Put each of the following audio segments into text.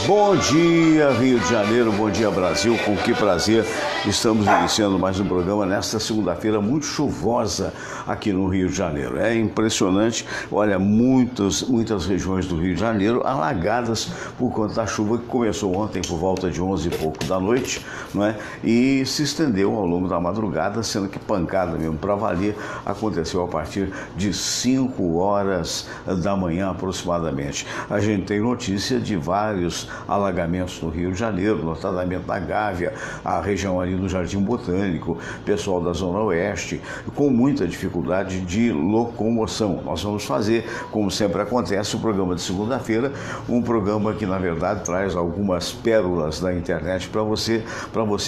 Bom dia, Rio de Janeiro, bom dia, Brasil. Com que prazer estamos iniciando mais um programa nesta segunda-feira muito chuvosa aqui no Rio de Janeiro. É impressionante, olha, muitas regiões do Rio de Janeiro alagadas por conta da chuva que começou ontem por volta de 11 e pouco da noite, não é? E se estendeu ao longo da madrugada, sendo que pancada mesmo para valer aconteceu a partir de 5 horas da manhã aproximadamente. A gente tem notícia de vários alagamentos no Rio de Janeiro, notadamente na Gávea, a região ali do Jardim Botânico, pessoal da Zona Oeste, com muita dificuldade de locomoção. Nós vamos fazer, como sempre acontece, o programa de segunda-feira, um programa que, na verdade, traz algumas pérolas da internet para você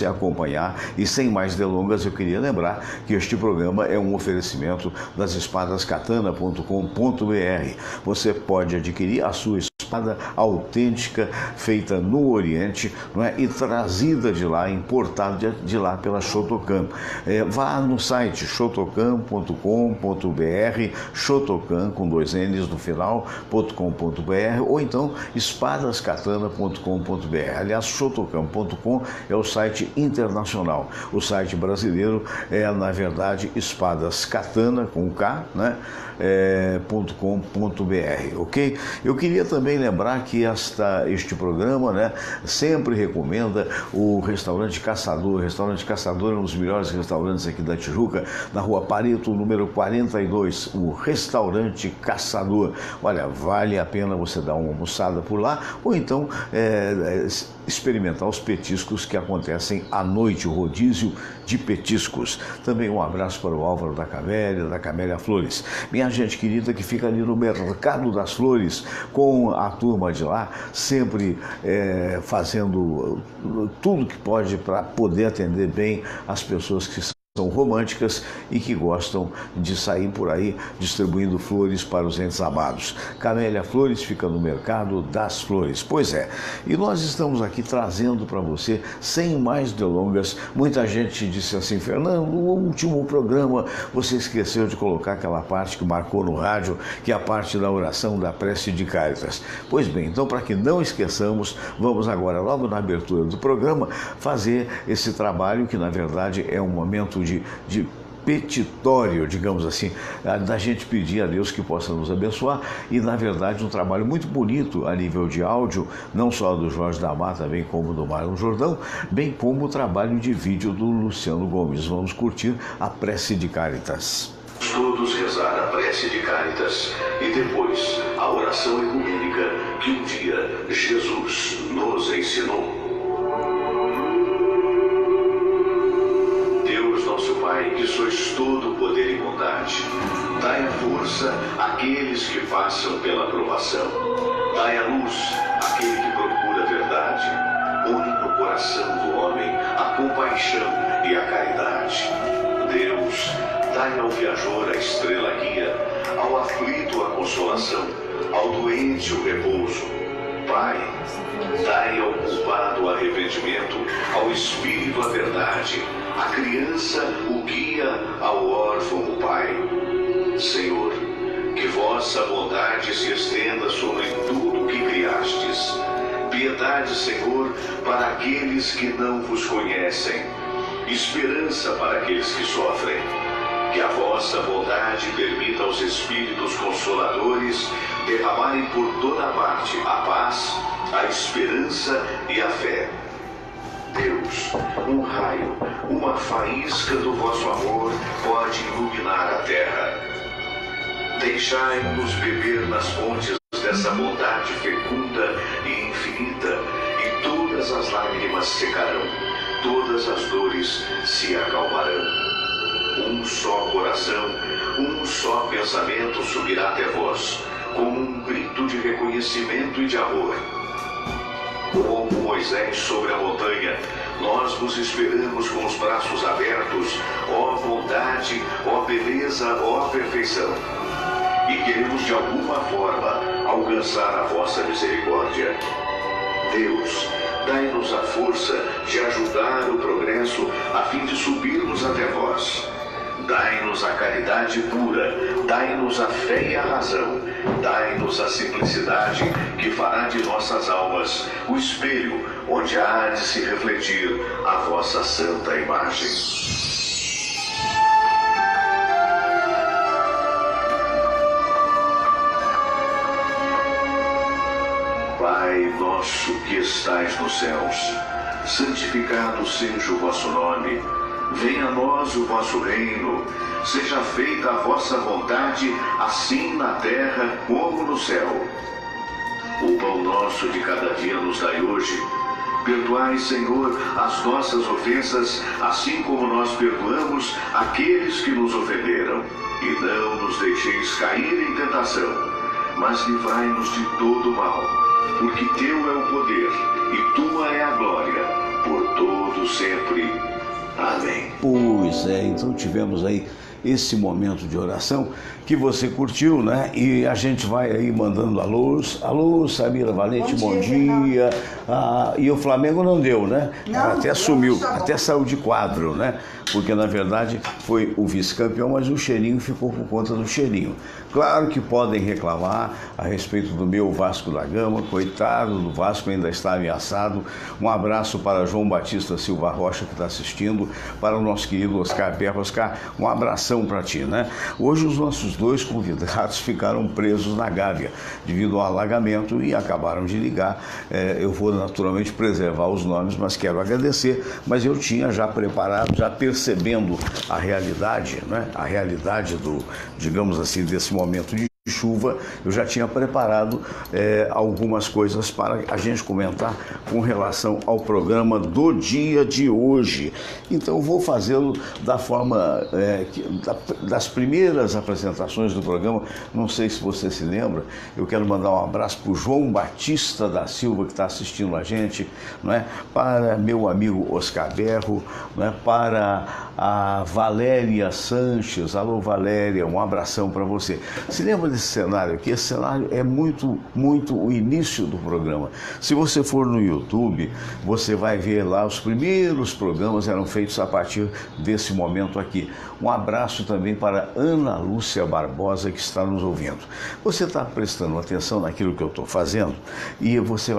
acompanhar. E sem mais delongas, eu queria lembrar que este programa é um oferecimento das espadascatana.com.br. Você pode adquirir a sua espada autêntica, feita no Oriente, não é? E trazida de lá, importada de lá pela Shotokan. Vá no site shotokan.com.br, Shotokan com 2 N's no final, .com.br, ou então espadascatana.com.br. Aliás, shotokan.com é o site internacional. O site brasileiro é, na verdade, espadascatana, com K, né? .com.br, ok? Eu queria também lembrar que este programa, né, sempre recomenda o Restaurante Caçador. O Restaurante Caçador é um dos melhores restaurantes aqui da Tijuca, na Rua Pareto, número 42, o Restaurante Caçador. Olha, vale a pena você dar uma almoçada por lá, ou então experimentar os petiscos que acontecem à noite, o rodízio de petiscos. Também um abraço para o Álvaro da Camélia Flores. Minha gente querida que fica ali no Mercado das Flores, com a turma de lá, sempre fazendo tudo que pode para poder atender bem as pessoas que são românticas e que gostam de sair por aí distribuindo flores para os entes amados. Camélia Flores fica no Mercado das Flores. Pois é, e nós estamos aqui trazendo para você, sem mais delongas. Muita gente disse assim: Fernando, no último programa você esqueceu de colocar aquela parte que marcou no rádio, que é a parte da oração da prece de Cáritas. Pois bem, então, para que não esqueçamos, vamos agora, logo na abertura do programa, fazer esse trabalho que, na verdade, é um momento de petitório, digamos assim, da gente pedir a Deus que possa nos abençoar. E, na verdade, um trabalho muito bonito a nível de áudio, não só do Jorge da Mata, bem como do Marlon Jordão, bem como o trabalho de vídeo do Luciano Gomes. Vamos curtir a prece de Cáritas. Todos rezar a prece de Cáritas e depois a oração ecumênica que um dia Jesus nos ensinou. Nosso Pai, que sois todo poder e bondade, dai a força àqueles que passam pela provação, dai a luz àquele que procura a verdade, põe no coração do homem a compaixão e a caridade. Deus, dai ao viajor a estrela guia, ao aflito a consolação, ao doente o repouso. Pai, dai ao culpado o arrependimento, ao espírito a verdade, à criança o guia, ao órfão o pai. Senhor, que vossa bondade se estenda sobre tudo o que criastes. Piedade, Senhor, para aqueles que não vos conhecem. Esperança para aqueles que sofrem. Que a vossa bondade permita aos Espíritos Consoladores derramarem por toda parte a paz, a esperança e a fé. Deus, um raio, uma faísca do vosso amor pode iluminar a terra. Deixai-nos beber nas fontes dessa bondade fecunda e infinita, e todas as lágrimas secarão, todas as dores se acalmarão. Um só coração, um só pensamento subirá até vós, como um grito de reconhecimento e de amor. Como Moisés sobre a montanha, nós vos esperamos com os braços abertos, ó bondade, ó beleza, ó perfeição. E queremos de alguma forma alcançar a vossa misericórdia. Deus, dai-nos a força de ajudar o progresso a fim de subirmos até vós. Dai-nos a caridade pura, dai-nos a fé e a razão, dai-nos a simplicidade que fará de nossas almas o espelho onde há de se refletir a vossa santa imagem. Pai nosso que estais nos céus, santificado seja o vosso nome. Venha a nós o vosso reino, seja feita a vossa vontade, assim na terra como no céu. O pão nosso de cada dia nos dai hoje. Perdoai, Senhor, as nossas ofensas, assim como nós perdoamos aqueles que nos ofenderam. E não nos deixeis cair em tentação, mas livrai-nos de todo mal, porque teu é o poder e tua é a glória, por todo sempre. Amém. Pois é, então tivemos aí esse momento de oração que você curtiu, né? E a gente vai aí mandando alôs. Alô, Samira Valente, bom dia. E o Flamengo não deu, né? Não, até sumiu, até saiu de quadro, né? Porque na verdade foi o vice-campeão, mas o Cheirinho ficou por conta do Cheirinho. Claro que podem reclamar a respeito do meu Vasco da Gama, coitado do Vasco, ainda está ameaçado. Um abraço para João Batista Silva Rocha, que está assistindo, para o nosso querido Oscar Berro. Oscar, um abração para ti, né? Hoje os nossos dois convidados ficaram presos na Gávea devido ao alagamento e acabaram de ligar. Eu vou naturalmente preservar os nomes, mas quero agradecer. Mas eu tinha já preparado, já percebendo a realidade, né? A realidade do, digamos assim, desse momento de chuva, eu já tinha preparado algumas coisas para a gente comentar com relação ao programa do dia de hoje. Então vou fazê-lo da forma das primeiras apresentações do programa. Não sei se você se lembra, eu quero mandar um abraço para o João Batista da Silva, que está assistindo a gente, não é? Para meu amigo Oscar Berro, não é? Para a Valéria Sanches. Alô, Valéria, um abração para você. Se lembra desse cenário aqui? Esse cenário é muito o início do programa. Se você for no YouTube, você vai ver lá, os primeiros programas eram feitos a partir desse momento aqui. Um abraço também para Ana Lúcia Barbosa, que está nos ouvindo. Você está prestando atenção naquilo que eu estou fazendo e você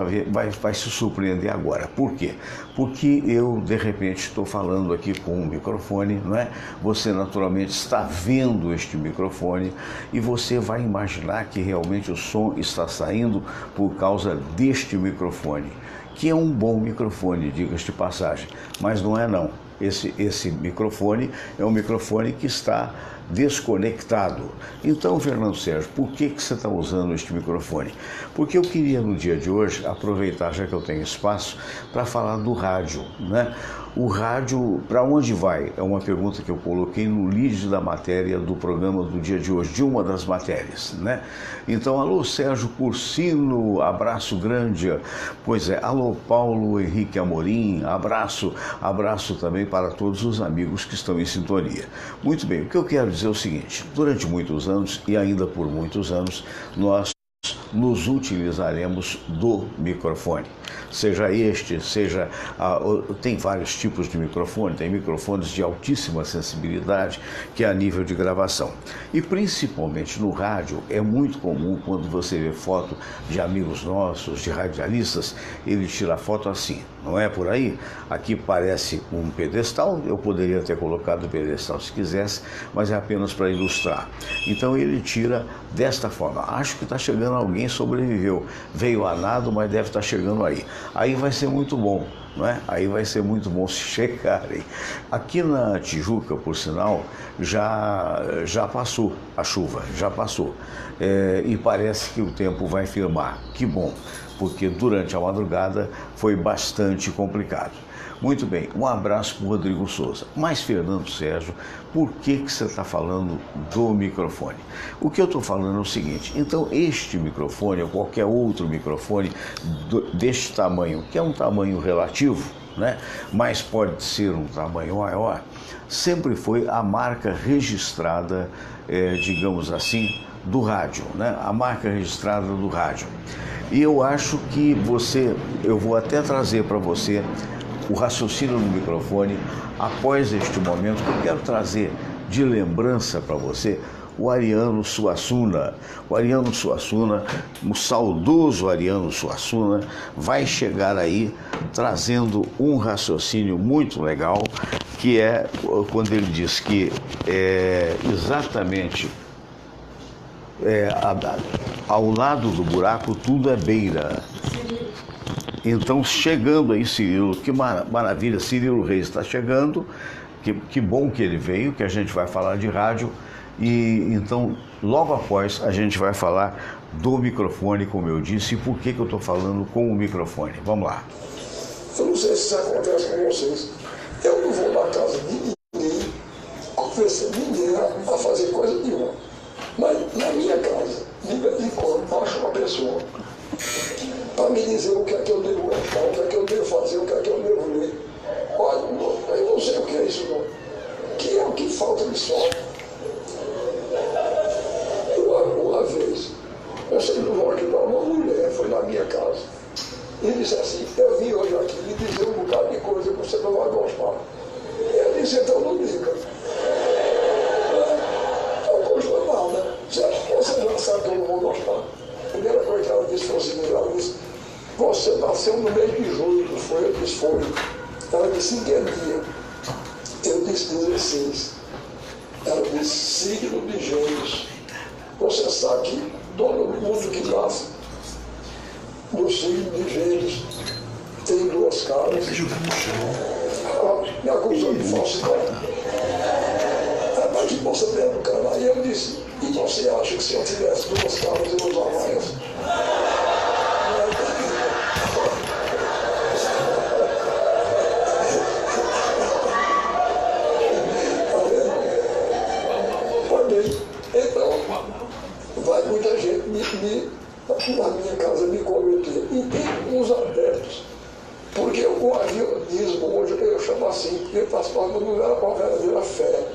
vai se surpreender agora. Por quê? Porque eu, de repente, estou falando aqui com um microfone, não é? Você, naturalmente, está vendo este microfone e você vai imaginar que realmente o som está saindo por causa deste microfone, que é um bom microfone, diga-se de passagem, mas não é não. Esse microfone é um microfone que está desconectado. Então, Fernando Sérgio, por que você está usando este microfone? Porque eu queria, no dia de hoje, aproveitar, já que eu tenho espaço, para falar do rádio, né? O rádio, para onde vai? É uma pergunta que eu coloquei no lead da matéria do programa do dia de hoje, de uma das matérias, né? Então, alô, Sérgio Cursino, abraço grande. Pois é, alô, Paulo Henrique Amorim, abraço também para todos os amigos que estão em sintonia. Muito bem, o que eu quero dizer é o seguinte: durante muitos anos, e ainda por muitos anos, nós nos utilizaremos do microfone. Seja este, seja... tem vários tipos de microfone, tem microfones de altíssima sensibilidade, que é a nível de gravação. E principalmente no rádio, é muito comum, quando você vê foto de amigos nossos, de radialistas, ele tira a foto assim, não é por aí? Aqui parece um pedestal, eu poderia ter colocado o pedestal se quisesse, mas é apenas para ilustrar. Então ele tira desta forma. Acho que está chegando alguém, sobreviveu, veio a nado, mas deve estar chegando aí. Aí vai ser muito bom, não é? Aí vai ser muito bom se chegarem. Aqui na Tijuca, por sinal, já passou a chuva, já passou. E parece que o tempo vai firmar. Que bom, porque durante a madrugada foi bastante complicado. Muito bem, um abraço para o Rodrigo Souza. Mas, Fernando Sérgio, por que você está falando do microfone? O que eu estou falando é o seguinte: então este microfone ou qualquer outro microfone deste tamanho, que é um tamanho relativo, né? Mas pode ser um tamanho maior, sempre foi a marca registrada, digamos assim, do rádio, né? A marca registrada do rádio. E eu acho que eu vou até trazer para você o raciocínio do microfone após este momento, que eu quero trazer de lembrança para você o Ariano Suassuna. O Ariano Suassuna, o saudoso Ariano Suassuna, vai chegar aí trazendo um raciocínio muito legal, que é quando ele diz que exatamente ao lado do buraco tudo é beira. Então, chegando aí, Cirilo, que maravilha, Cirilo Reis está chegando, que bom que ele veio, que a gente vai falar de rádio, e então, logo após, a gente vai falar do microfone, como eu disse, e por que eu estou falando com o microfone. Vamos lá. Eu não sei se isso acontece com vocês. Eu não vou na casa de ninguém, convencer ninguém a fazer coisa nenhuma. Mas na minha casa, de vez em quando, baixa uma pessoa para me dizer o que é que eu devo gostar, o que é que eu devo fazer, o que é que eu devo ler. Olha, eu não sei o que é isso não. Que é o que falta de sorte. Uma vez, eu sei do Rock, uma mulher foi na minha casa e disse assim, eu vim hoje aqui lhe dizer um bocado de coisa que você não vai gostar. Eu disse, então não diga. Não custa nada. Você já sabe que eu não vou gostar. A primeira coisa que ela disse foi o seguinte, ela disse, você nasceu no mês de julho, não foi? Eu disse, foi. Ela disse, em que dia? Eu disse, 16. Ela disse, signo de Gêmeos. Você sabe que todo mundo que nasce no signo de Gêmeos tem duas caras. Ela me acusou de falsidade. Ela que você tem no canal. E eu disse, e você acha que se eu tivesse duas caras eu usava essa? Muita gente na minha casa me converter. E tem uns adeptos. Porque o avionismo, hoje eu chamo assim, porque faz parte de uma verdadeira fé.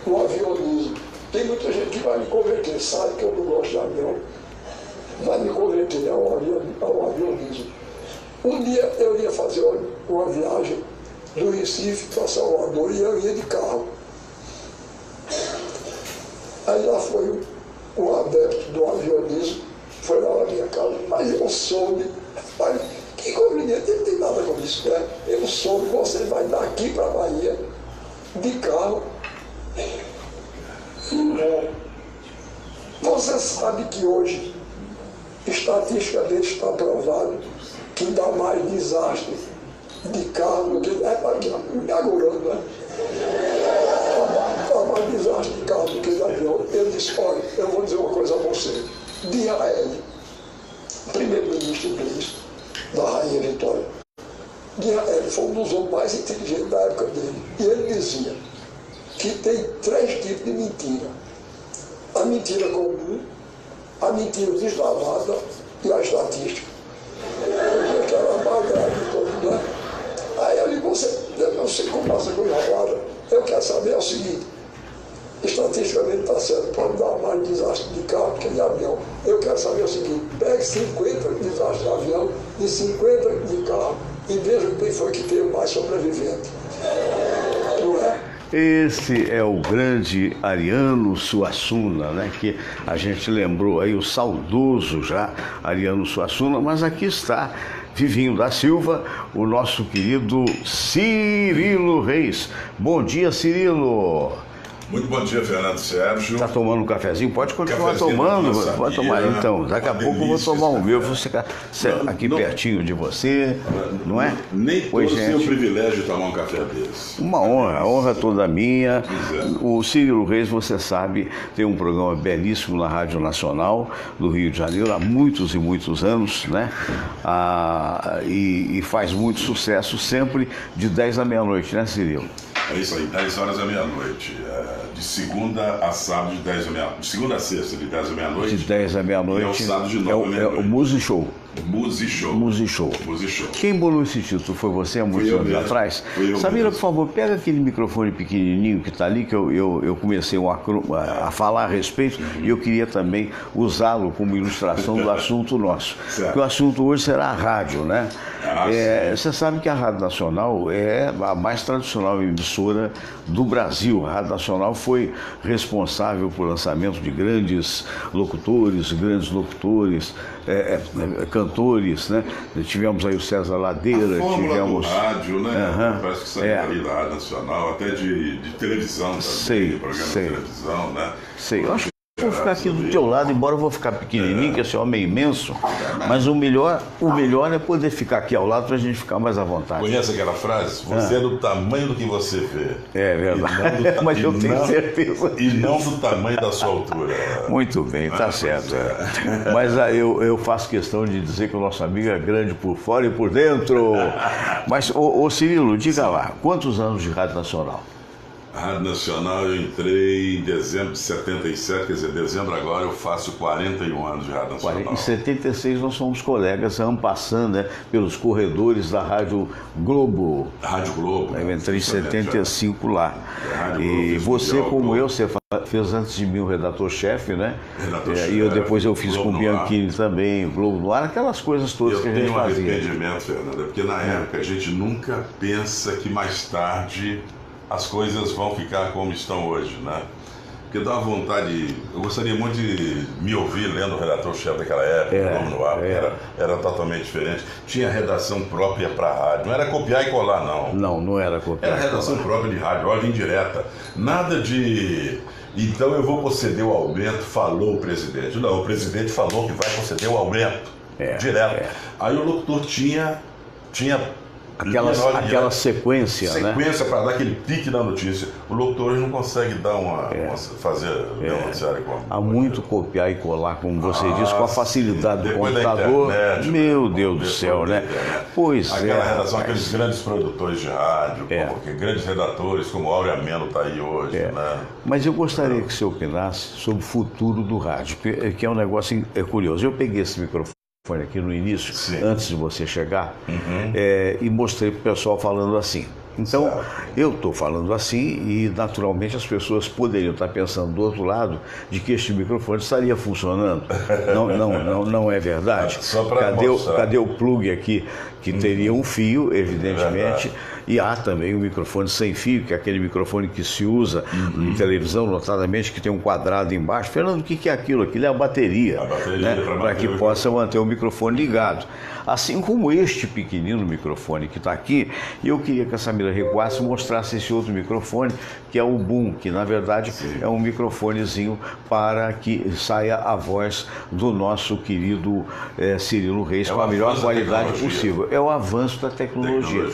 O avionismo. Tem muita gente que vai me converter, sabe que eu não gosto de avião. Vai me converter ao avionismo. Um dia eu ia fazer uma viagem do Recife para Salvador e eu ia de carro. Aí lá foi um adepto do avionismo, foi lá na minha casa, mas eu soube, mas que conveniente, não tem nada com isso, né? Eu soube, você vai daqui para a Bahia, de carro, você sabe que hoje, estatisticamente está provado, que dá mais desastre de carro do que... me agorando, né? Mais desastre de carro do que de avião. Ele disse, olha, eu vou dizer uma coisa a você. D.A.L., primeiro-ministro inglês, da Rainha Vitória. D.A.L. foi um dos homens mais inteligentes da época dele. E ele dizia que tem 3 tipos de mentira. A mentira comum, a mentira deslavada e a estatística. Que era a mais grave de todos, né? Aí eu digo, eu não sei como essa coisa agora. Eu quero saber o seguinte, estatisticamente está certo, pode dar mais desastre de carro que de avião. Eu quero saber o seguinte, pegue 50 desastres de avião e 50 de carro e veja quem foi que teve mais sobrevivente. Não é? Esse é o grande Ariano Suassuna, né? Que a gente lembrou aí, o saudoso já Ariano Suassuna, mas aqui está Vivinho da Silva, o nosso querido Cirilo Reis. Bom dia, Cirilo. Muito bom dia, Fernando Sérgio. Está tomando um cafezinho? Pode continuar tomando. Pode tomar. Então, daqui a pouco eu vou tomar o meu. Vou ficar aqui pertinho de você, não é? Nem todos têm o privilégio de tomar um café deles. Uma honra, a honra toda minha. O Cirilo Reis, você sabe, tem um programa belíssimo na Rádio Nacional do Rio de Janeiro há muitos e muitos anos, né? E faz muito sucesso sempre de 10 à meia-noite, né, Cirilo? É isso aí, 10 horas à meia-noite. De segunda a sábado, de 10 à meia-noite. De segunda a sexta, de 10 à meia-noite. De 10 à meia-noite. E ao sábado, de 9 à meia-noite. É o Music Show. Music-Show. Music-Show. Music-Show. Quem bolou esse título foi você há muitos anos atrás? Samira, por favor, pega aquele microfone pequenininho que está ali, que eu comecei a falar a respeito, e eu queria também usá-lo como ilustração do assunto nosso. Porque o assunto hoje será a rádio, né? Você sabe que a Rádio Nacional é a mais tradicional emissora do Brasil. A Rádio Nacional foi responsável por lançamento de grandes locutores, cantores, né? Tivemos aí o César Ladeira, tivemos do rádio, né? Parece que saiu ali da Rádio Nacional, até de televisão também, programa de televisão, né? Eu acho que vou ficar aqui do teu lado, embora eu vou ficar pequenininho, que esse homem é imenso, mas o melhor é poder ficar aqui ao lado para a gente ficar mais à vontade. Conhece aquela frase? Você é do tamanho do que você vê. É verdade, mas eu tenho certeza. E não do tamanho da sua altura. Muito bem, tá certo. Mas eu faço questão de dizer que o nosso amigo é grande por fora e por dentro. Mas, ô Cirilo, diga lá, quantos anos de Rádio Nacional? A Rádio Nacional eu entrei em dezembro de 77, quer dizer, dezembro agora eu faço 41 anos de Rádio Nacional. Em 76 nós somos colegas, passando, né, pelos corredores da Rádio Globo. Rádio Globo. Eu entrei em 75 lá. E você, como eu, você fez antes de mim o redator-chefe, né? E depois eu fiz com o Bianchini também, o Globo no Ar, aquelas coisas todas que a gente fazia. Eu tenho um arrependimento, Fernanda, porque na época a gente nunca pensa que mais tarde as coisas vão ficar como estão hoje, né? Porque dá uma vontade, eu gostaria muito de me ouvir lendo o redator-chefe daquela época, Globo no Ar, era totalmente diferente. Tinha redação própria para a rádio, não era copiar e colar, não. Não era copiar. Era redação própria de rádio, ordem direta. Nada de... Então eu vou conceder o aumento, falou o presidente. Não, o presidente falou que vai conceder o aumento, direto. Aí o locutor tinha aquela sequência, né? Sequência para dar aquele pique na notícia. O locutor não consegue dar fazer noticiário como. Há muito copiar e colar, como você disse, com a facilidade do computador. Internet, meu Deus do céu, né? Pois aquela redação, aqueles grandes produtores de rádio, grandes redatores, como o Áureo Ameno está aí hoje, né? Mas eu gostaria que você opinasse sobre o futuro do rádio, que é um negócio curioso. Eu peguei esse microfone aqui no início, antes de você chegar, e mostrei para o pessoal falando assim. Então, eu estou falando assim e, naturalmente, as pessoas poderiam estar pensando do outro lado de que este microfone estaria funcionando. Não é verdade. Cadê o plug aqui, que teria um fio, evidentemente, e há também o microfone sem fio, que é aquele microfone que se usa em televisão, notadamente, que tem um quadrado embaixo. Fernando, o que é aquilo? Aquilo é a bateria, né? Para que possa manter o microfone ligado. Assim como este pequenino microfone que está aqui, eu queria que a Samira recuasse e mostrasse esse outro microfone, que é o Boom, que na verdade é um microfonezinho para que saia a voz do nosso querido Cirilo Reis com a melhor qualidade possível. É o avanço da tecnologia.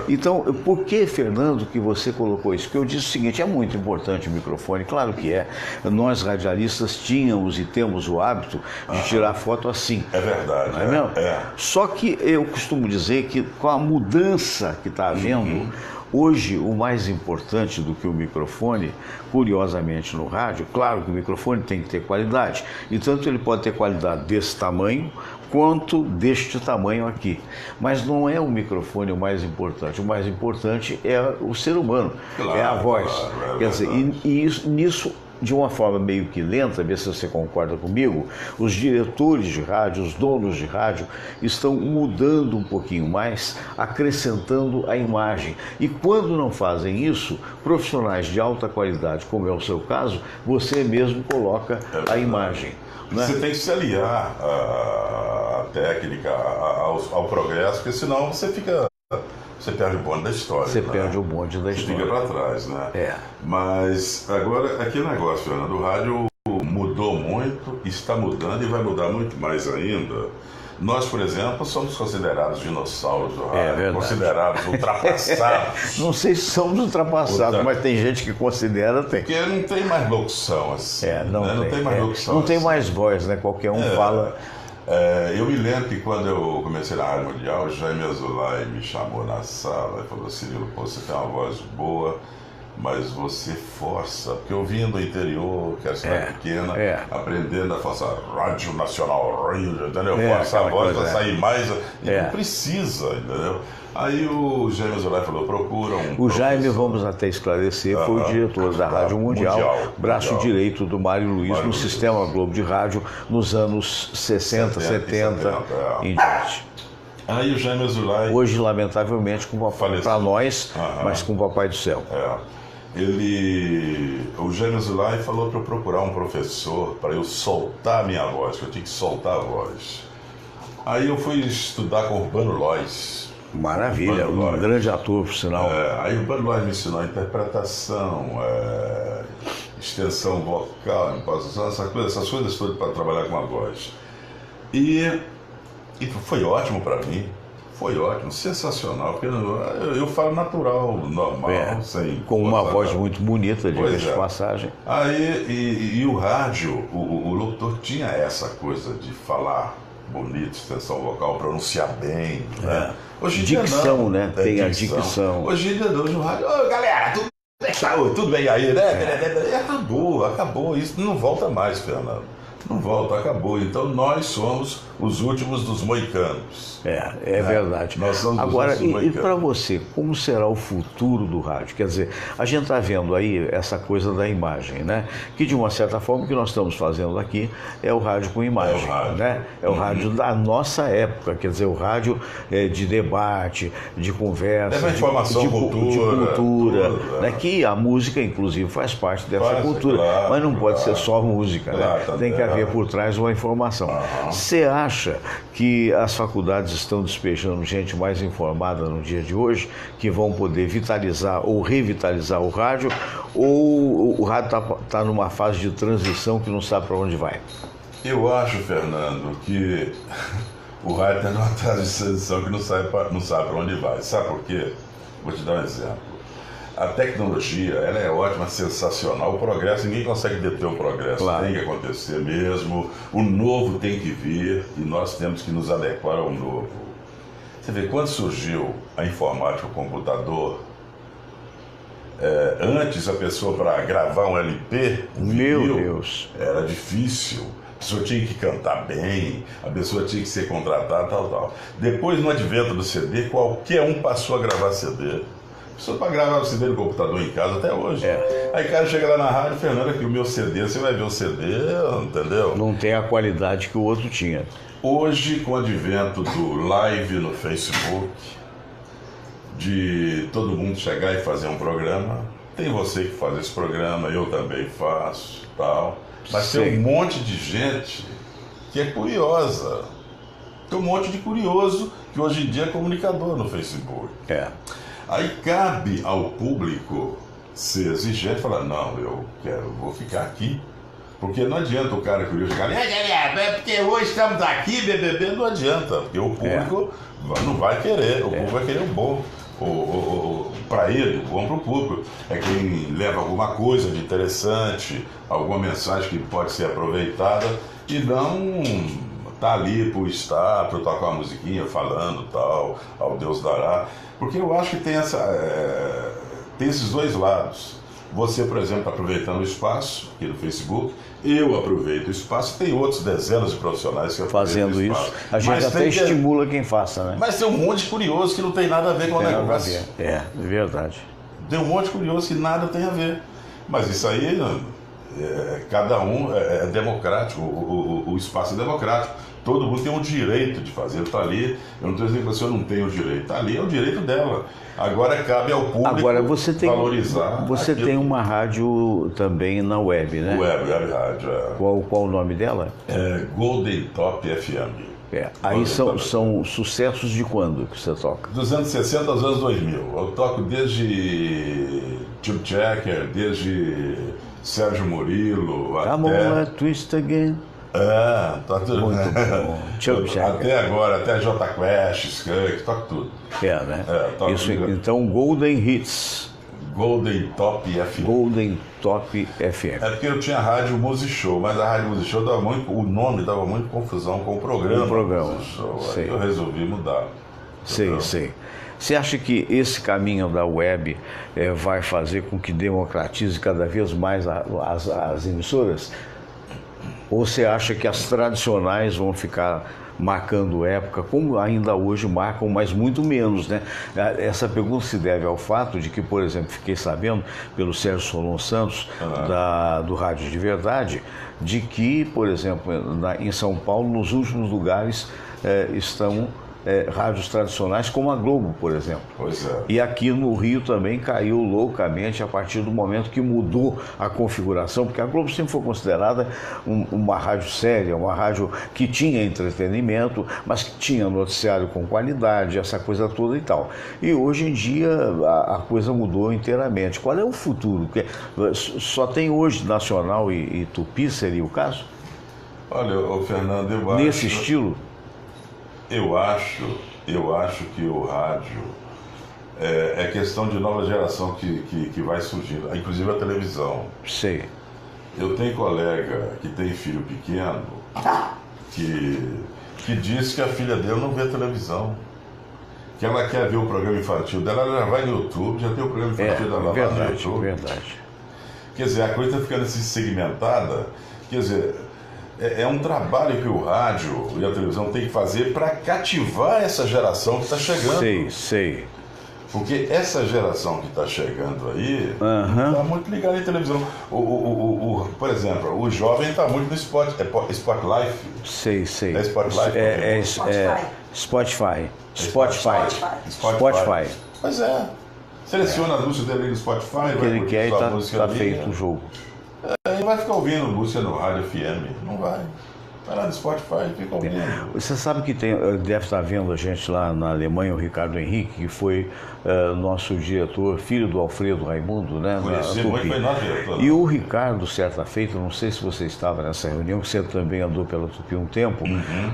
Então, por que, Fernando, que você colocou isso? Porque eu disse o seguinte, é muito importante o microfone, claro que é. Nós radialistas tínhamos e temos o hábito de tirar foto assim. É verdade. Não é mesmo? Só que eu costumo dizer que com a mudança que está havendo, hoje o mais importante do que o microfone, curiosamente no rádio, claro que o microfone tem que ter qualidade, e tanto ele pode ter qualidade desse tamanho, quanto deste tamanho aqui. Mas não é o microfone o mais importante é o ser humano, é a voz. Quer dizer, nisso, de uma forma meio que lenta, ver se você concorda comigo, os diretores de rádio, os donos de rádio, estão mudando um pouquinho mais, acrescentando a imagem. E quando não fazem isso, profissionais de alta qualidade, como é o seu caso, você mesmo coloca a imagem. Né? Você tem que se aliar à técnica, ao progresso, porque senão você perde o bonde da história. Você perde o bonde da história. Fica para trás, né? Mas agora, aqui o negócio, Fernando, o rádio mudou muito, está mudando e vai mudar muito mais ainda. Nós, por exemplo, somos considerados dinossauros do rádio, considerados ultrapassados. Não sei se somos ultrapassados, mas tem gente que considera, tem. Porque não tem mais locução assim. Não tem mais locução. Não tem mais voz, né? Qualquer um fala. Eu me lembro que quando eu comecei na Rádio Mundial, o Jaime Azulay me chamou na sala e falou: Cirilo, pô, você tem uma voz boa, mas você força, porque eu vim do interior, que era cidade pequena, aprendendo a forçar Rádio Nacional, entendeu? Forçar a voz para sair mais, e não precisa, entendeu? Aí o Jaime Zulay falou, procura um O Jaime, vamos até esclarecer, foi o diretor da Rádio Mundial, braço direito do Mário Luiz no Sistema Globo de Rádio nos anos 60, 70 em diante. Aí o Jaime Zulay... Hoje, lamentavelmente, com o papai, para nós, mas com o Papai do Céu. O Jaime Zulay falou para eu procurar um professor para eu soltar a minha voz, que eu tinha que soltar a voz. Aí eu fui estudar com o Urbano Lois. Maravilha, um grande ator, por sinal. Aí o Urbano Lois me ensinou a interpretação, extensão vocal, imposição, essas coisas todas para trabalhar com a voz. E foi ótimo para mim, foi ótimo, sensacional, porque eu falo natural, normal, sem... Com uma voz muito bonita, de passagem. Aí, e o rádio, o locutor tinha essa coisa de falar bonito, extensão vocal, pronunciar bem, né? Hoje em dicção, dia não, né? Tem a dicção. Hoje em dia não, no rádio, galera, tudo bem aí, né? E acabou, isso não volta mais, Fernando. Não volta, acabou. Então nós somos os últimos dos moicanos. É verdade. Nós somos Agora, os últimos dos e moicanos. para você, como será o futuro do rádio? Quer dizer, a gente está vendo aí essa coisa da imagem, né? Que de uma certa forma o que nós estamos fazendo aqui é o rádio com imagem, né? É o rádio da nossa época, quer dizer, o rádio de debate, de conversa, informação, de cultura, tudo, né? Que a música, inclusive, faz parte dessa cultura. Claro, mas não pode ser só música, né? Tem que haver por trás uma informação. Você acha que as faculdades estão despejando gente mais informada no dia de hoje, que vão poder vitalizar ou revitalizar o rádio, ou o rádio está numa fase de transição que não sabe para onde vai? Eu acho, Fernando, que o rádio está numa fase de transição que não sabe para onde vai. Sabe por quê? Vou te dar um exemplo. A tecnologia, ela é ótima, sensacional. O progresso, ninguém consegue deter o progresso. Claro. Tem que acontecer mesmo. O novo tem que vir e nós temos que nos adequar ao novo. Você vê, quando surgiu a informática, o computador, antes a pessoa para gravar um LP, era difícil. A pessoa tinha que cantar bem, a pessoa tinha que ser contratada, tal. Depois, no advento do CD, qualquer um passou a gravar CD. Só para gravar o CD do computador em casa até hoje. Aí o cara chega lá na rádio, Fernando, aqui o meu CD, você vai ver o CD, entendeu? Não tem a qualidade que o outro tinha. Hoje, com o advento do live no Facebook, de todo mundo chegar e fazer um programa, tem você que faz esse programa, eu também faço, tal. Mas tem um monte de gente que é curiosa. Tem um monte de curioso que hoje em dia é comunicador no Facebook. Aí cabe ao público ser exigente e falar, não, vou ficar aqui. Porque não adianta o cara curioso chegar, porque hoje estamos aqui, BBB, não adianta, porque o público não vai querer, o público vai querer o bom. Para ele, o bom para o público. É quem leva alguma coisa de interessante, alguma mensagem que pode ser aproveitada e não tá ali por estar, para tocar uma musiquinha falando tal, ao Deus dará. Porque eu acho que tem esses dois lados. Você, por exemplo, está aproveitando o espaço aqui no Facebook, eu aproveito o espaço, tem outros dezenas de profissionais que fazendo isso. A gente até estimula quem faça, né? Mas tem um monte de curioso que não tem nada a ver com o negócio. É verdade. Tem um monte de curioso que nada tem a ver. Mas isso aí, cada um é democrático, o espaço é democrático. Todo mundo tem o direito de fazer, está ali. Eu não estou dizendo que a pessoa não tem o direito, está ali, é o direito dela. Agora cabe ao público valorizar. Você tem uma rádio também na web, né? Web rádio. Qual o nome dela? Golden Top FM. Aí são sucessos de quando que você toca? Dos anos 60 aos anos 2000. Eu toco desde Tube Checker, desde Sérgio Murilo, Come on, twist again. Tá tudo. Muito bom. Até agora, até J Quest, Skunk, toco tudo. Né? Isso, então, Golden Hits. Golden Top FM. Golden Top FM. É porque eu tinha a Rádio Music Show, mas a Rádio Music Show o nome dava muita confusão com o programa. Music Show. Aí eu resolvi mudar. Sei. Você acha que esse caminho da web vai fazer com que democratize cada vez mais as emissoras? Ou você acha que as tradicionais vão ficar marcando época, como ainda hoje marcam, mas muito menos, né? Essa pergunta se deve ao fato de que, por exemplo, fiquei sabendo pelo Sérgio Solon Santos, do Rádio de Verdade, de que, por exemplo, em São Paulo, nos últimos lugares estão rádios tradicionais como a Globo, por exemplo. Pois é. E aqui no Rio também caiu loucamente a partir do momento que mudou a configuração, porque a Globo sempre foi considerada uma rádio séria, uma rádio que tinha entretenimento, mas que tinha noticiário com qualidade, essa coisa toda e tal. E hoje em dia a coisa mudou inteiramente. Qual é o futuro? Porque só tem hoje Nacional e Tupi, seria o caso? Olha, Fernando, eu acho... Nesse estilo? Eu acho que o rádio é questão de nova geração que vai surgindo, inclusive a televisão. Sei. Eu tenho colega que tem filho pequeno que diz que a filha dele não vê televisão. Que ela quer ver o programa infantil dela, ela já vai no YouTube, já tem o programa infantil dela lá no YouTube. Verdade. Quer dizer, a coisa está ficando assim segmentada, quer dizer... É um trabalho que o rádio e a televisão tem que fazer para cativar essa geração que está chegando. Sei. Porque essa geração que está chegando aí está muito ligada em televisão. Por exemplo, o jovem está muito no Spotlight. Sei. É Spotlight? Spotify. Pois é. Seleciona a música dele no Spotify. Que ele quer e está feito o jogo. Ele vai ficar ouvindo música no rádio FM? Não vai. Vai lá no Spotify e fica ouvindo. Você sabe que deve estar vendo a gente lá na Alemanha, o Ricardo Henrique, que foi nosso diretor, filho do Alfredo Raimundo, né? Conheci muito, foi nosso diretor. E o Ricardo, certa feita, não sei se você estava nessa reunião, que você também andou pela Tupi um tempo,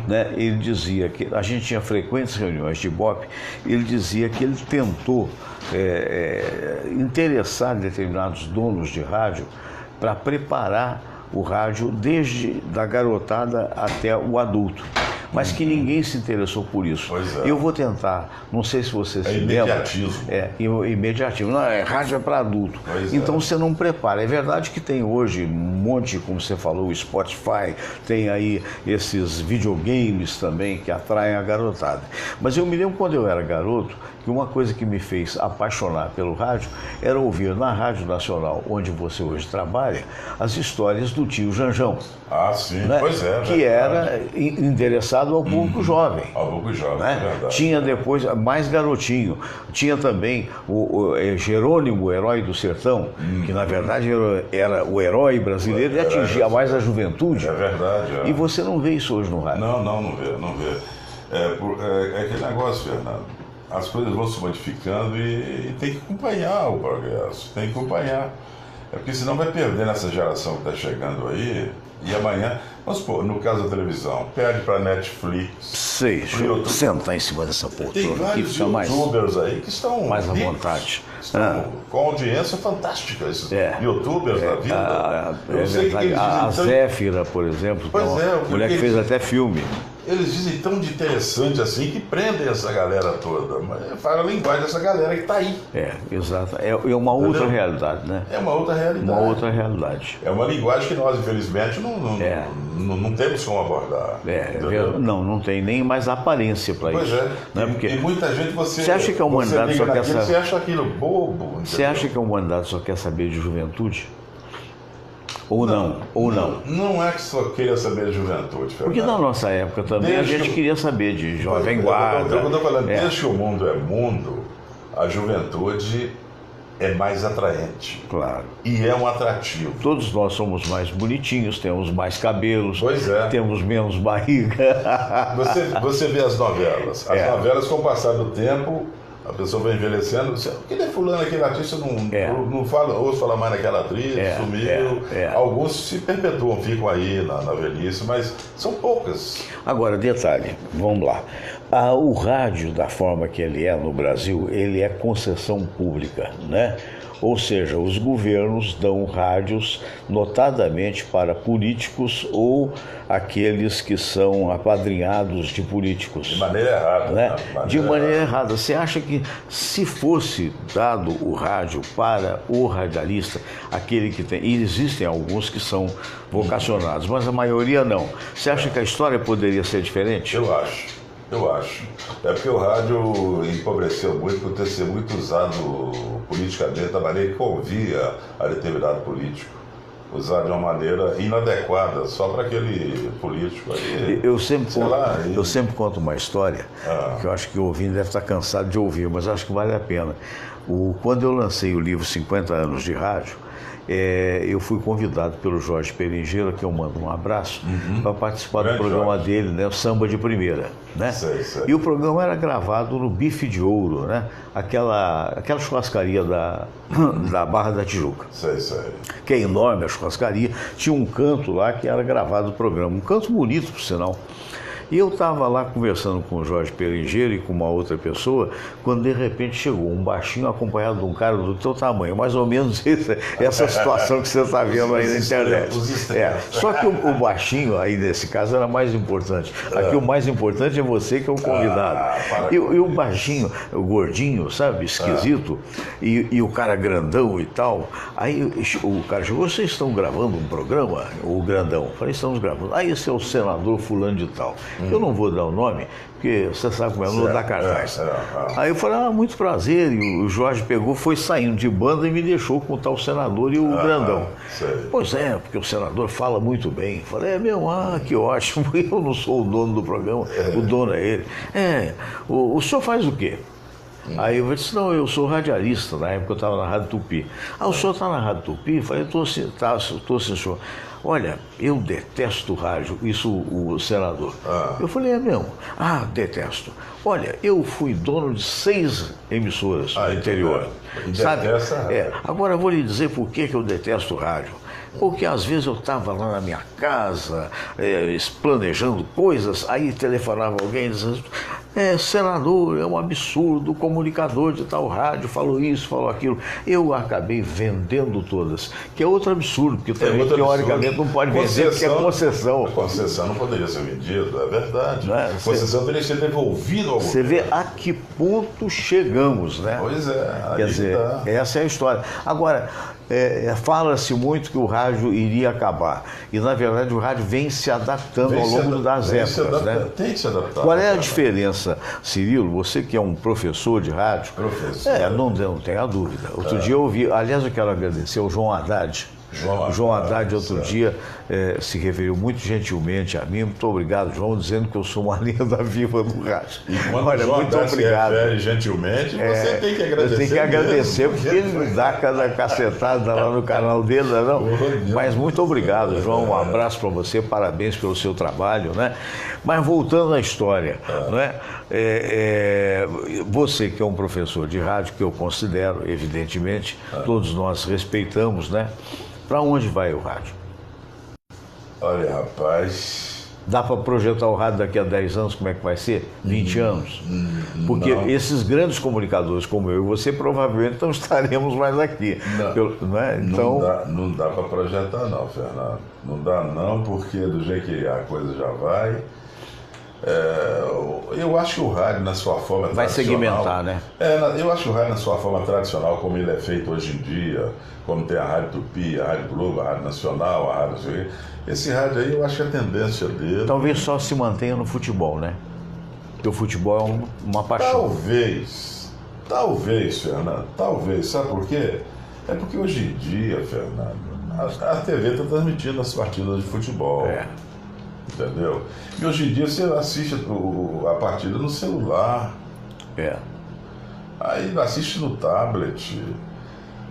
né? Ele dizia que a gente tinha frequentes reuniões de Ibope, ele dizia que ele tentou interessar determinados donos de rádio para preparar o rádio desde da garotada até o adulto, mas que ninguém se interessou por isso. Pois é. Eu vou tentar, não sei se você se lembra. Imediatismo. Não, rádio é para adulto. Então você não prepara. É verdade que tem hoje um monte, como você falou, o Spotify, tem aí esses videogames também que atraem a garotada. Mas eu me lembro quando eu era garoto, que uma coisa que me fez apaixonar pelo rádio era ouvir na Rádio Nacional, onde você hoje trabalha, as histórias do tio Janjão. Ah, sim, né? Pois é. Que era endereçado ao público jovem. Ao público jovem, né? É verdade. Tinha depois, mais garotinho, tinha também o Jerônimo, o herói do sertão, que na verdade era o herói brasileiro e atingia mais a juventude. É verdade. E você não vê isso hoje no rádio. Não vê. É aquele negócio, Fernando. As coisas vão se modificando e tem que acompanhar o progresso, tem que acompanhar. É porque senão vai perdendo essa geração que está chegando aí, e amanhã, vamos supor, no caso da televisão, perde para Netflix. Sei, deixa eu sentar em cima dessa poltrona. Tem vários youtubers aí que estão mais à vontade. Estão com audiência fantástica, esses youtubers da vida. É verdade. A Zéfira, por exemplo, que é uma mulher que fez até filme. Eles dizem tão de interessante assim que prendem essa galera toda. Mas fala a linguagem dessa galera que está aí. Exato. É uma outra realidade, né? É uma outra realidade. Uma outra realidade. É uma linguagem que nós, infelizmente, não temos como abordar. Não tem nem mais aparência para isso. Pois é. Né? Porque e muita gente você acha que a humanidade só quer saber? Você acha aquilo bobo. Entendeu? Você acha que a humanidade só quer saber de juventude? Ou não? Não é que só queira saber de juventude, Fernando. Porque na nossa época também a gente queria saber de jovem guarda. Eu estou falando, desde que o mundo é mundo, a juventude é mais atraente. Claro. E é um atrativo. Todos nós somos mais bonitinhos, temos mais cabelos, temos menos barriga. Você vê as novelas. As novelas, com o passar do tempo, a pessoa vai envelhecendo. Aquele fulano, aquele artista, não ouço falar mais naquela atriz, sumiu. Alguns se perpetuam, ficam aí na velhice, mas são poucas. Agora, detalhe, vamos lá. O rádio, da forma que ele é no Brasil, ele é concessão pública, né? Ou seja, os governos dão rádios notadamente para políticos ou aqueles que são apadrinhados de políticos. De maneira errada. Né? De maneira errada. Você acha que se fosse dado o rádio para o radialista, aquele que tem... E existem alguns que são vocacionados, mas a maioria não. Você acha que a história poderia ser diferente? Eu acho. É porque o rádio empobreceu muito por ter sido muito usado politicamente da maneira que convia a determinado político. Usar de uma maneira inadequada, só para aquele político aí. Eu sempre conto uma história, que eu acho que o ouvinte deve estar cansado de ouvir, mas acho que vale a pena. Quando eu lancei o livro 50 anos de rádio, eu fui convidado pelo Jorge Perengeira, que eu mando um abraço, para participar do programa dele, né, o Samba de Primeira. Né? Sei. E o programa era gravado no Bife de Ouro, né? Aquela churrascaria da Barra da Tijuca. Sei. Que é enorme a churrascaria. Tinha um canto lá que era gravado o programa, um canto bonito, por sinal. E eu estava lá conversando com o Jorge Perengeira e com uma outra pessoa, quando de repente chegou um baixinho acompanhado de um cara do teu tamanho, mais ou menos essa situação que você está vendo aí na internet. Só que o baixinho aí nesse caso era mais importante. Aqui o mais importante é você que é o convidado. E o baixinho, o gordinho, sabe, esquisito, e o cara grandão e tal. Aí o cara chegou, vocês estão gravando um programa? O grandão. Eu falei, estamos gravando. Aí esse é o senador fulano de tal. Eu não vou dar o nome, porque você sabe como é, não dá cartaz. Aí eu falei, muito prazer, e o Jorge pegou, foi saindo de banda e me deixou com o tal senador e o grandão. Pois é, porque o senador fala muito bem. Eu falei, que ótimo, eu não sou o dono do programa, o dono é ele. O senhor faz o quê? Aí eu disse, não, eu sou radialista, na época eu estava na Rádio Tupi. O senhor está na Rádio Tupi? Eu falei, estou sim, senhor. Olha, eu detesto rádio, isso o senador. Eu falei, é mesmo? Detesto. Olha, eu fui dono de 6 emissoras no interior. Sabe? Agora eu vou lhe dizer por que eu detesto rádio. Porque às vezes eu estava lá na minha casa, planejando coisas, aí telefonava alguém dizendo, senador, é um absurdo, o comunicador de tal rádio falou isso, falou aquilo. Eu acabei vendendo todas, que é outro absurdo, porque também teoricamente não pode vender, porque é concessão. A concessão não poderia ser vendida, é verdade. A concessão teria que ser devolvida ao Você vê a que ponto chegamos, né? Pois é. Quer dizer, essa é a história. Agora, fala-se muito que o rádio iria acabar. E, na verdade, o rádio vem se adaptando ao longo das épocas. Né? Tem que se adaptar. Qual é a diferença, Cirilo? Você que é um professor de rádio, não tenha dúvida. Outro dia eu ouvi, aliás, eu quero agradecer ao João Haddad. João Haddad, outro dia, se referiu muito gentilmente a mim. Muito obrigado, João, dizendo que eu sou uma lenda viva do rádio. E quando João muito obrigado. Se refere gentilmente, você tem que agradecer. Tem que agradecer, porque ele me dá cada cacetada lá no canal dele, não? Mas muito obrigado, João. Um abraço para você, parabéns pelo seu trabalho, né? Mas voltando à história, não é? Você que é um professor de rádio, que eu considero, evidentemente, todos nós respeitamos, né? Para onde vai o rádio? Olha, rapaz... Dá para projetar o rádio daqui a 10 anos, como é que vai ser? 20 anos? Porque esses grandes comunicadores como eu e você, provavelmente não estaremos mais aqui. Não é? Então... Não dá para projetar não, Fernando. Não dá não, porque do jeito que a coisa já vai... eu acho que o rádio na sua forma vai tradicional... Vai segmentar, né? Eu acho que o rádio na sua forma tradicional, como ele é feito hoje em dia, como tem a Rádio Tupi, a Rádio Globo, a Rádio Nacional, a Rádio... Esse rádio aí, eu acho que a tendência dele... Talvez só se mantenha no futebol, né? Porque o futebol é uma paixão. Talvez, Fernando, talvez. Sabe por quê? É porque hoje em dia, Fernando, a TV está transmitindo as partidas de futebol. Entendeu? E hoje em dia você assiste a partida no celular. Aí assiste no tablet.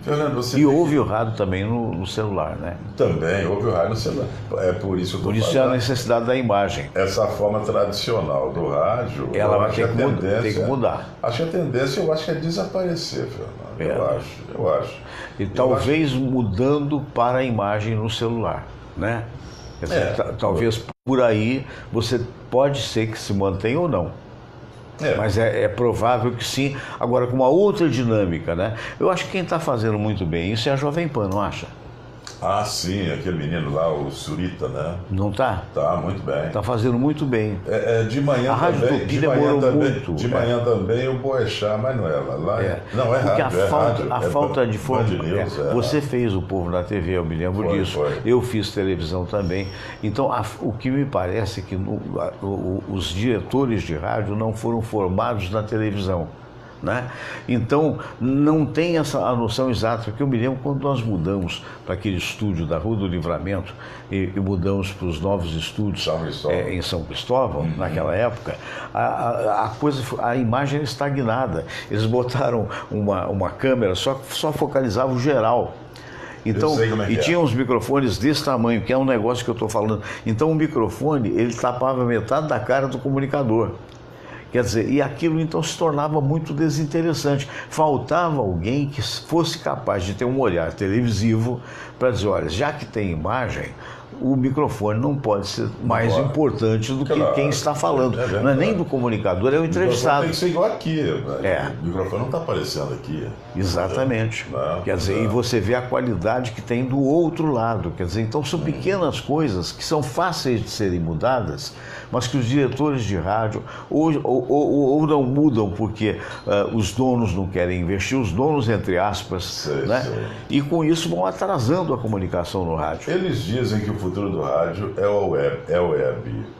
Fernando, você ouve o rádio também no celular, né? Também, ouve o rádio no celular. É por isso que eu tô Por isso é a necessidade da imagem. Essa forma tradicional do rádio, ela vai ter que mudar. Acho que a tendência, é desaparecer, Fernando. Eu acho. E talvez mudando para a imagem no celular, né? Talvez por aí você pode ser que se mantenha ou não. Mas é provável que sim, agora com uma outra dinâmica, né? Eu acho que quem está fazendo muito bem isso é a Jovem Pan, não acha? Ah, sim, aquele menino lá, o Surita, né? Não tá? Tá, muito bem. Está fazendo muito bem. De manhã A Rádio também, Tupi demorou muito. De manhã também o Boechat, mas não é lá. Não, é porque rádio, a falta de formação. Você rádio. fez o Povo na TV, eu me lembro disso. Foi. Eu fiz televisão também. Então, o que me parece é que os diretores de rádio não foram formados na televisão. Né? Então, não tem a noção exata, porque eu me lembro quando nós mudamos para aquele estúdio da Rua do Livramento e mudamos para os novos estúdios em São Cristóvão, naquela época, a imagem era estagnada. Eles botaram uma câmera, só focalizava o geral. Então, tinha uns microfones desse tamanho, que é um negócio que eu estou falando. Então, o microfone, ele tapava metade da cara do comunicador. Quer dizer, e aquilo então se tornava muito desinteressante. Faltava alguém que fosse capaz de ter um olhar televisivo para dizer, olha, já que tem imagem, o microfone não pode ser mais importante do que quem está falando. Não é nem do comunicador, é o entrevistado. Tem que ser igual aqui. O microfone não está aparecendo aqui. Exatamente. Quer dizer, e você vê a qualidade que tem do outro lado. Quer dizer, então são pequenas coisas que são fáceis de serem mudadas, mas que os diretores de rádio ou não mudam porque os donos não querem investir, os donos, entre aspas, e com isso vão atrasando a comunicação no rádio. Eles dizem que o futuro do rádio é o web.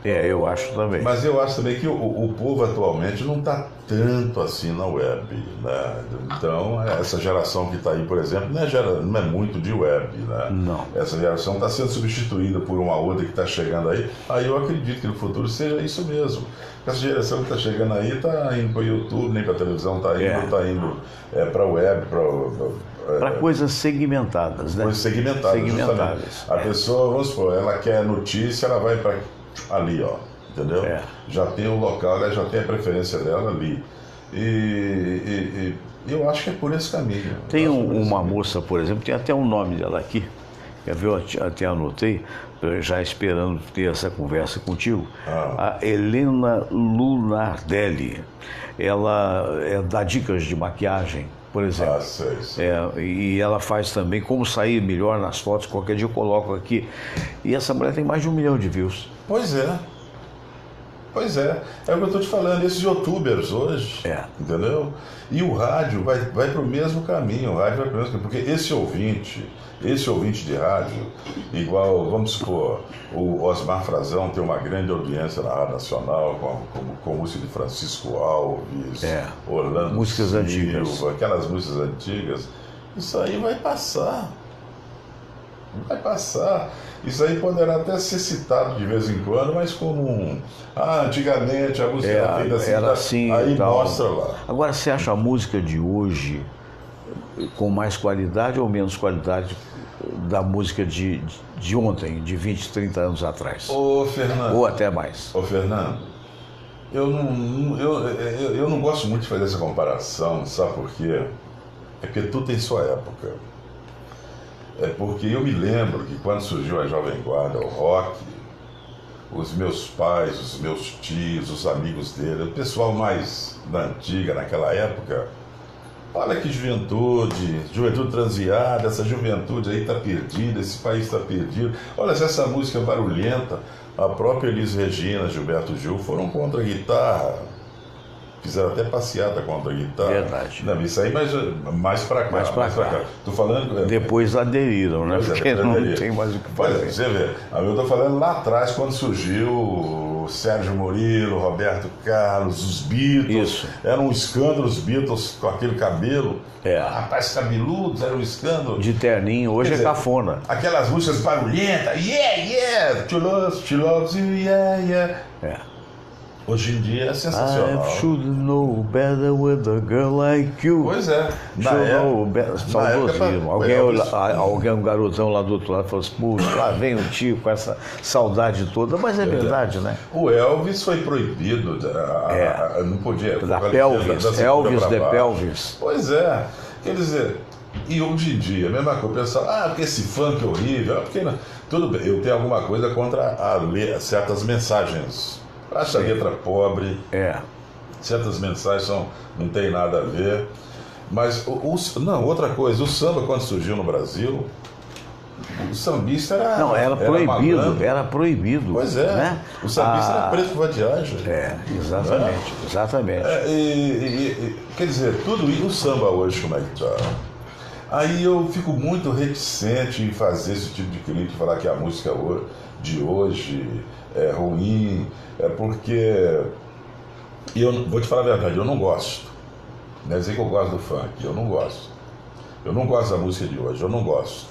Eu acho também. Mas eu acho também que o povo atualmente não está tanto assim na web, né? Então, essa geração que está aí, por exemplo, não é muito de web, né? Não. Essa geração está sendo substituída por uma outra que está chegando aí. Aí eu acredito que no futuro seja isso mesmo. Essa geração que está chegando aí está indo para o YouTube, nem para a televisão, está indo para a web, para coisas segmentadas, né? Coisas segmentadas. A pessoa, vamos supor, ela quer notícia, ela vai para ali, ó, entendeu? Já tem o local, ela já tem a preferência dela ali. E eu acho que é por esse caminho. Tem uma moça, por exemplo, tem até um nome dela aqui, quer ver? Eu até anotei, já esperando ter essa conversa contigo. A Helena Lunardelli. Ela dá dicas de maquiagem, por exemplo. Sei. E ela faz também como sair melhor nas fotos. Qualquer dia eu coloco aqui. E essa mulher tem mais de 1 milhão de views. Pois é o que eu estou te falando, esses youtubers hoje, entendeu? E o rádio vai para o mesmo caminho, porque esse ouvinte de rádio, igual, vamos supor, o Osmar Frazão tem uma grande audiência na Rádio Nacional, com música de Francisco Alves, Orlando músicas Silva, antigas. Aquelas músicas antigas, isso aí vai passar. Isso aí poderá até ser citado de vez em quando, mas como antigamente a música era assim, aí mostra lá. Agora, você acha a música de hoje com mais qualidade ou menos qualidade da música de ontem, de 20, 30 anos atrás? Ô, Fernando. Ou até mais? Ô, Fernando, eu não gosto muito de fazer essa comparação, sabe por quê? É porque tudo tem sua época. É porque eu me lembro que quando surgiu a Jovem Guarda, o rock, os meus pais, os meus tios, os amigos dele, o pessoal mais da antiga naquela época, olha que juventude transviada, essa juventude aí está perdida, esse país está perdido. Olha essa música barulhenta, a própria Elis Regina, Gilberto Gil foram contra a guitarra. Fizeram até passeata contra a guitarra. Verdade. Não, isso aí mais pra cá. Mais pra cá. Tô falando... Depois aderiram, né? Porque não tem mais o que fazer. Você vê, eu tô falando lá atrás, quando surgiu o Sérgio Murilo, Roberto Carlos, os Beatles. Isso. Era um escândalo os Beatles com aquele cabelo. Rapaz, cabeludos, era um escândalo. De terninho, hoje é cafona. Aquelas músicas barulhentas, yeah, she loves you, yeah. Hoje em dia é sensacional. I should know better with a girl like you. Pois é. Saudosismo. Alguém, um garotão lá do outro lado, falou assim, puxa, lá vem o tio com essa saudade toda. Mas é verdade, né? O Elvis foi proibido. Não podia. Da pelvis. Elvis de pelvis. Pois é. Quer dizer, e hoje em dia, a mesma coisa. O pessoal, porque esse funk é horrível. Porque não. Tudo bem, eu tenho alguma coisa contra certas mensagens. Acha a letra pobre. certas mensagens não tem nada a ver. Mas, não, outra coisa, o samba quando surgiu no Brasil, o sambista era... Não, era proibido, malandro. era proibido. Pois é, né? o sambista era preso por vadiagem. Exatamente, exatamente. Quer dizer, tudo isso, o samba hoje como é que tá? Aí eu fico muito reticente em fazer esse tipo de crítica, falar que a música de hoje é ruim, porque, eu vou te falar a verdade, eu não gosto. Não é dizer que eu gosto do funk, eu não gosto. Eu não gosto da música de hoje, eu não gosto.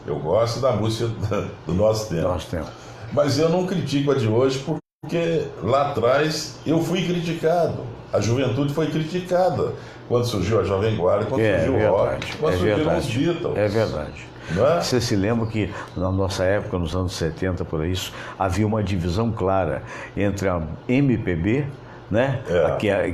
Eu gosto da música do nosso tempo. Mas eu não critico a de hoje porque lá atrás eu fui criticado. A juventude foi criticada quando surgiu a Jovem Guarda, quando surgiu o rock, quando surgiram os Beatles. É verdade. Não é? Você se lembra que na nossa época, nos anos 70, por isso, havia uma divisão clara entre a MPB, né?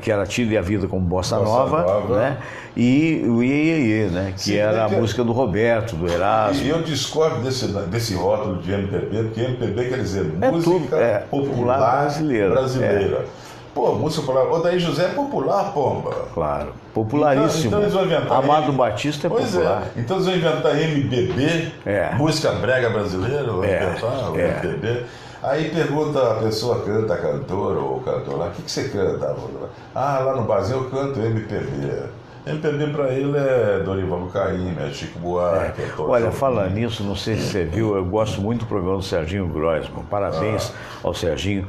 Que era tida e a vida como Bossa Nova, né? E o Iê, né? Que era a música do Roberto, do Erasmo. E eu discordo desse rótulo de MPB, porque MPB quer dizer música popular brasileira. Pô, música popular. Odair José é popular, pomba. Claro, popularíssimo. Então eles vão inventar. Amado Batista é popular. Então eles vão inventar MBB, música brega brasileira, vão inventar o MPB. Aí pergunta a pessoa, canta, a cantora ou o cantor lá, o que você canta? Ah, lá no barzinho eu canto MPB. MPB para ele é Dorival Caymmi, é Chico Buarque. Olha, falando nisso, não sei se você viu, eu gosto muito do programa do Serginho Groisman. Parabéns ao Serginho,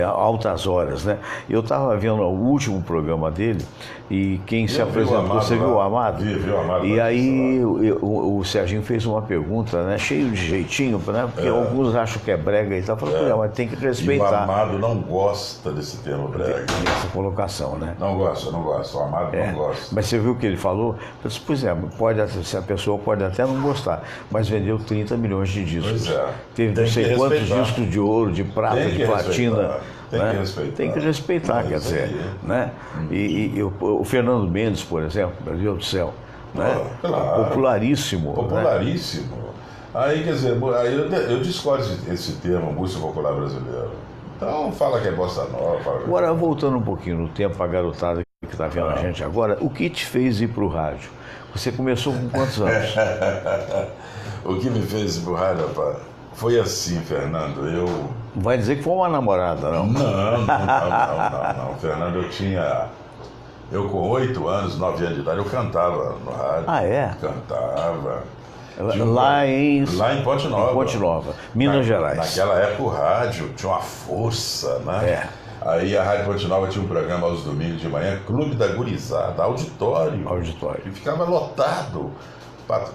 altas horas, né? Eu estava vendo o último programa dele e quem se apresentou, você viu o Amado? Vi o Amado. E aí o Serginho fez uma pergunta, né? Cheio de jeitinho, né? Porque alguns acham que é brega e tal. Falou, mas tem que respeitar. E o Amado não gosta desse termo brega. Dessa colocação, né? Não gosta. O Amado não gosta. Mas você viu o que ele falou? Eu disse, pois é, a pessoa pode até não gostar, mas vendeu 30 milhões de discos. Pois é. Teve não sei quantos discos de ouro, de prata, de platina. Tem que respeitar. Tem que respeitar, quer dizer. Né? E o Fernando Mendes, por exemplo, meu Deus do céu. Né? Claro. Popularíssimo. Popularíssimo. Né? Aí, quer dizer, eu discordo desse termo, música popular brasileira. Então, fala que é bossa nova. Agora, voltando um pouquinho no tempo, a garotada que está vendo a gente agora, o que te fez ir para o rádio? Você começou com quantos anos? O que me fez ir para o rádio, rapaz, foi assim, Fernando, Não vai dizer que foi uma namorada, não? Não. Fernando, eu com 8 anos, 9 anos de idade, eu cantava no rádio. Ah, é? Cantava. Lá em Ponte Nova. Ponte Nova, Minas Gerais. Naquela época o rádio tinha uma força, né? Aí a Rádio Ponte Nova tinha um programa aos domingos de manhã, Clube da Gurizada, auditório. E ficava lotado.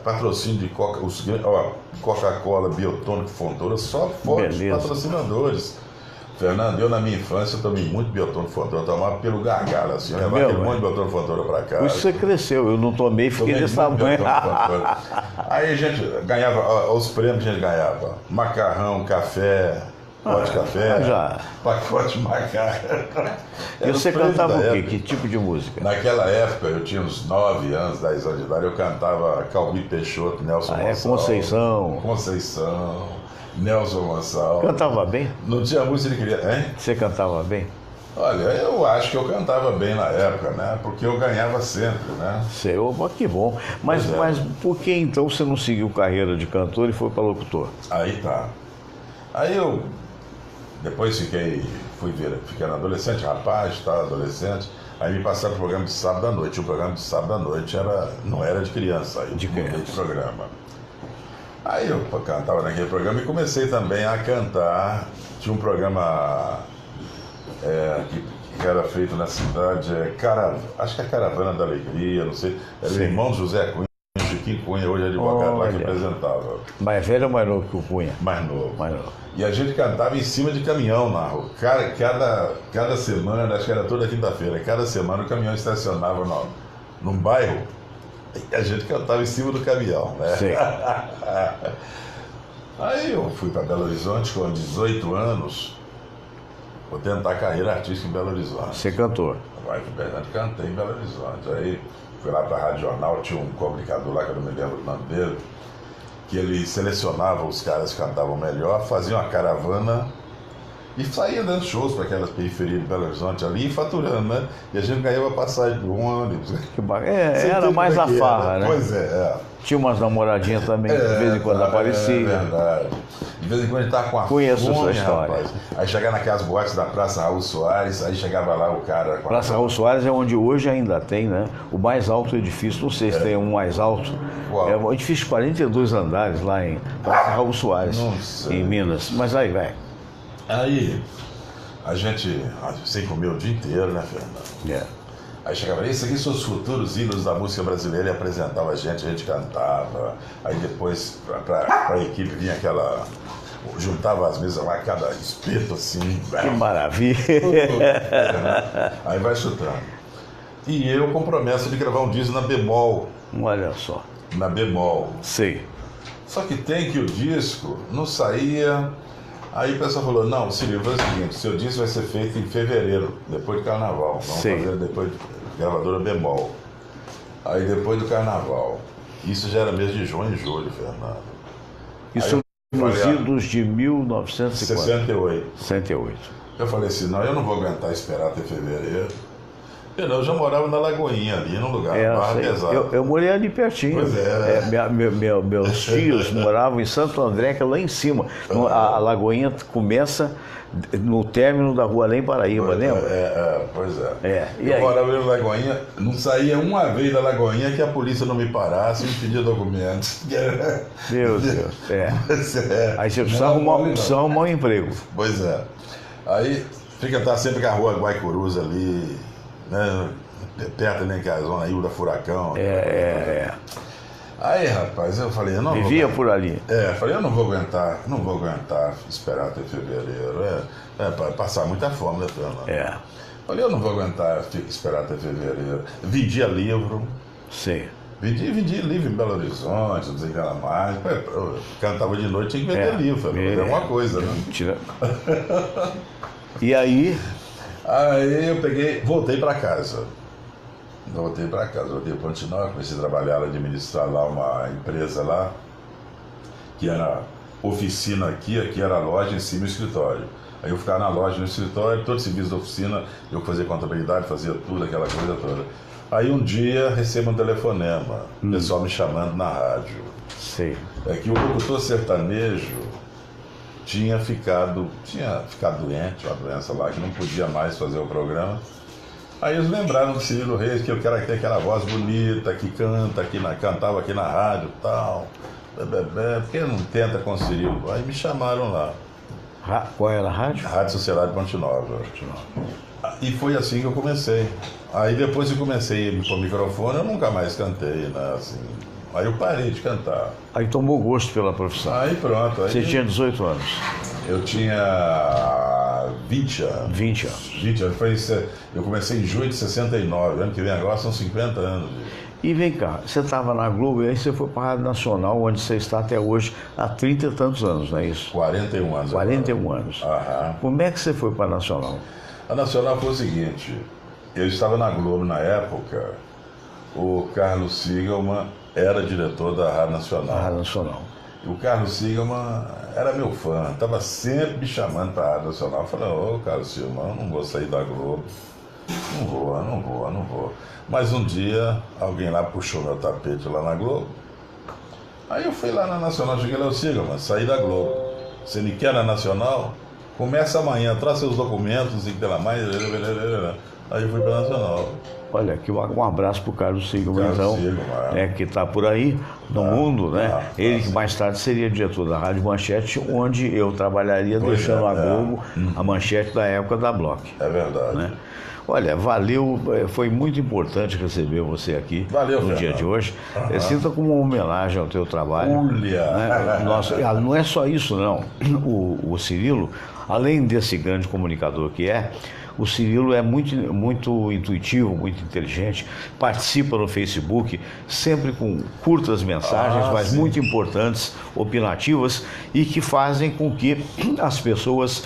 Patrocínio de Coca-Cola, Biotônico, Fontoura, só fortes patrocinadores. Fernando, eu na minha infância tomei muito Biotônico Fontoura, eu tomava pelo gargalo, assim, levava aquele monte de Biotônico Fontoura pra casa. Por isso você cresceu, eu não tomei, fiquei desse tamanho. Aí a gente ganhava, os prêmios que a gente ganhava, macarrão, café, pote de café, pacote de macarrão. E você cantava o quê? Que tipo de música? Naquela época, eu tinha uns 9 anos, 10 anos de idade, eu cantava Calbi Peixoto, Nelson Gonçalves. Conceição, Nelson Gonçalves. Cantava bem? Não tinha música que ele queria, hein? Você cantava bem? Olha, eu acho que eu cantava bem na época, né? Porque eu ganhava sempre, né? Que bom. Mas por que então você não seguiu carreira de cantor e foi para locutor? Aí tá. Aí eu depois fiquei adolescente, rapaz, adolescente. Aí me passaram pro programa de sábado à noite. O programa de sábado à noite não era de criança, aí de programa. Aí eu cantava naquele programa e comecei também a cantar. Tinha um programa que era feito na cidade, acho que é Caravana da Alegria, não sei. Era o irmão José Cunha, Chiquinho Cunha, hoje advogado lá, que apresentava. Mais velho ou mais novo que o Cunha? Mais novo. E a gente cantava em cima de caminhão na rua. Cada semana, acho que era toda quinta-feira, cada semana o caminhão estacionava num bairro e a gente cantava em cima do caminhão, né? Sim. Aí eu fui para Belo Horizonte com 18 anos, vou tentar carreira artística em Belo Horizonte. Você cantou? Vai que Bernardo, cantei em Belo Horizonte. Aí fui lá para a Rádio Jornal, tinha um comunicador lá que eu não me lembro o nome dele, que ele selecionava os caras que cantavam melhor, fazia uma caravana E saía dando shows para aquelas periferias de Belo Horizonte ali, faturando, né? E a gente ganhava passagem do ônibus. Era mais a farra, né? Pois é. Tinha umas namoradinhas também, de vez em quando aparecia. É verdade. De vez em quando a gente tava com a Conheço fome, essa história. rapaz. Aí chegava naquelas boates da Praça Raul Soares, aí chegava lá o cara... Praça Raul Soares é onde hoje ainda tem, né? O mais alto edifício, não sei se tem um mais alto. Qual? É um edifício de 42 andares lá em Praça Raul Soares, em Minas. Mas aí, vai. Aí, a gente sem comer o dia inteiro, né, Fernando? Aí chegava ali, esses aqui são os futuros ídolos da música brasileira, e apresentava a gente cantava. Aí depois, pra equipe, vinha aquela... Juntava as mesas lá, cada espeto assim. Que maravilha! Aí vai chutando. E eu com promessa de gravar um disco na bemol. Olha só. Na bemol. Sei. Só que tem que o disco não saía... Aí o pessoal falou, não, Cirilo, faz o seguinte, seu disco vai ser feito em fevereiro, depois do carnaval. Vamos fazer depois de gravadora bemol. Aí depois do carnaval. Isso já era mês de junho e julho, Fernando. Isso nos idos de 1968. 68. Eu falei assim, não, eu não vou aguentar esperar até fevereiro. Eu já morava na Lagoinha ali, num lugar barra pesada. Eu morei ali pertinho. Pois é. Meus tios moravam em Santo André, que é lá em cima. A Lagoinha começa no término da rua Além Paraíba, lembra? Pois é. E eu aí? morava na Lagoinha, não saía uma vez da Lagoinha que a polícia não me parasse e me pedia documentos. Meu Deus. Aí você precisa arrumar um emprego. Pois é. Aí tá sempre com a rua Guaicuruza ali, né? Perto ali, que é a zona Ilha Furacão. Aí, rapaz, eu falei, eu não Vivia por ali. Falei, eu não vou aguentar esperar até fevereiro. Para passar muita fome, né, Fernando? Falei, eu não vou aguentar esperar até fevereiro. Vendia livro. Sei. Vendi livro em Belo Horizonte, não sei o que era mais. Eu cantava de noite, tinha que vender livro, fazer alguma coisa, né? E aí? Aí eu voltei para casa. Voltei para Ponte Nova, comecei a trabalhar, administrar lá uma empresa lá, que era oficina aqui era loja, em cima o escritório. Aí eu ficava na loja, no escritório, todo serviço da oficina, eu fazia contabilidade, fazia tudo, aquela coisa toda. Aí um dia recebo um telefonema, o pessoal me chamando na rádio. Sei. É que o locutor sertanejo tinha ficado doente, uma doença lá, que não podia mais fazer o programa. Aí eles lembraram do Cirilo Reis, que eu quero ter aquela voz bonita, que cantava aqui na rádio e tal. Por que não tenta com o Cirilo? Aí me chamaram lá. Qual era a rádio? Rádio Sociedade Ponte Nova. E foi assim que eu comecei. Aí depois que eu comecei a ir com o microfone, eu nunca mais cantei, né? Assim, aí eu parei de cantar. Aí tomou gosto pela profissão. Aí pronto. Aí você tinha 18 anos? Eu tinha 20 anos. 20 anos. 20 anos. Eu comecei em julho de 69. Ano que vem agora são 50 anos. E vem cá, você estava na Globo e aí você foi para a Rádio Nacional, onde você está até hoje, há 30 e tantos anos, não é isso? 41 anos. 41 anos. Aham. Como é que você foi para a Nacional? A Nacional foi o seguinte, eu estava na Globo na época, o Carlos Sigelman era diretor da Rádio Nacional. A Rádio Nacional. E o Carlos Sigelman era meu fã, estava sempre me chamando para a Rádio Nacional. Eu falei, ô Carlos Sigelman, eu não vou sair da Globo. Não vou. Mas um dia, alguém lá puxou meu tapete lá na Globo. Aí eu fui lá na Nacional, cheguei lá, Sigelman, saí da Globo. Você me quer na Nacional? Começa amanhã, traz seus documentos e pela mais. Aí eu fui para a Nacional. Olha, aqui um abraço para o Carlos Sigelman, então, que está por aí no mundo, né? Ele que mais tarde seria diretor da Rádio Manchete, onde eu trabalharia deixando a Globo, a Manchete da época da Bloch. É verdade. Né? Olha, valeu, foi muito importante receber você aqui no dia de hoje. Sinta como uma homenagem ao teu trabalho. Né? Não é só isso, não. O Cirilo, além desse grande comunicador que o Cirilo é muito intuitivo, muito inteligente, participa no Facebook, sempre com curtas mensagens, mas sim, muito importantes, opinativas, e que fazem com que as pessoas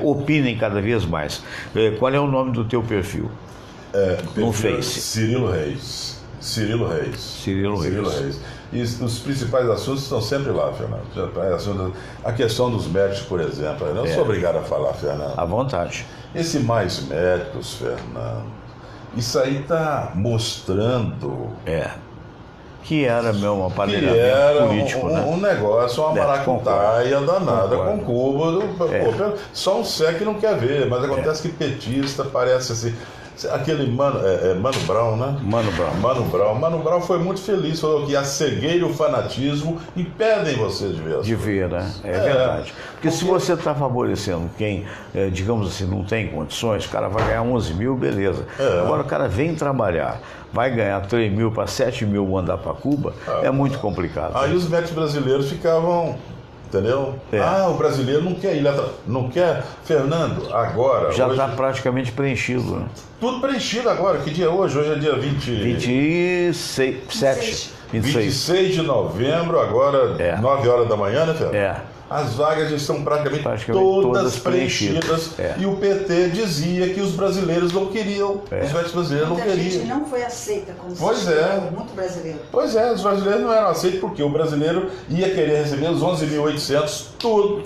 opinem cada vez mais. Qual é o nome do teu perfil? No Face? Cirilo Reis. E os principais assuntos estão sempre lá, Fernando. A questão dos médicos, por exemplo. Eu não sou obrigado a falar, Fernando. À vontade. Esse Mais Médicos, Fernando, isso aí está mostrando que era mesmo um aparelhamento político, um negócio, uma maracutaia danada com Cuba. Só um século que não quer ver, mas acontece que petista parece assim. Aquele Mano Brown, né? Mano Brown foi muito feliz, falou que a cegueira e o fanatismo impedem você de ver. De ver, né? É verdade. Porque se você está favorecendo quem, digamos assim, não tem condições, o cara vai ganhar 11 mil, beleza. Agora o cara vem trabalhar, vai ganhar 3 mil para 7 mil mandar para Cuba, é muito complicado. Aí os médicos brasileiros ficavam... Entendeu? O brasileiro não quer ir lá. Não quer. Fernando, agora. Já está praticamente preenchido. Né? Tudo preenchido agora. Que dia é hoje? Hoje é dia 26 de novembro, agora 9 horas da manhã, né, Fernando? As vagas estão praticamente todas preenchidas. E o PT dizia que os brasileiros não queriam. Os médicos brasileiros não queriam. A gente não foi aceita como muito brasileiro. Pois é, os brasileiros não eram aceitos porque o brasileiro ia querer receber os 11.800, tudo.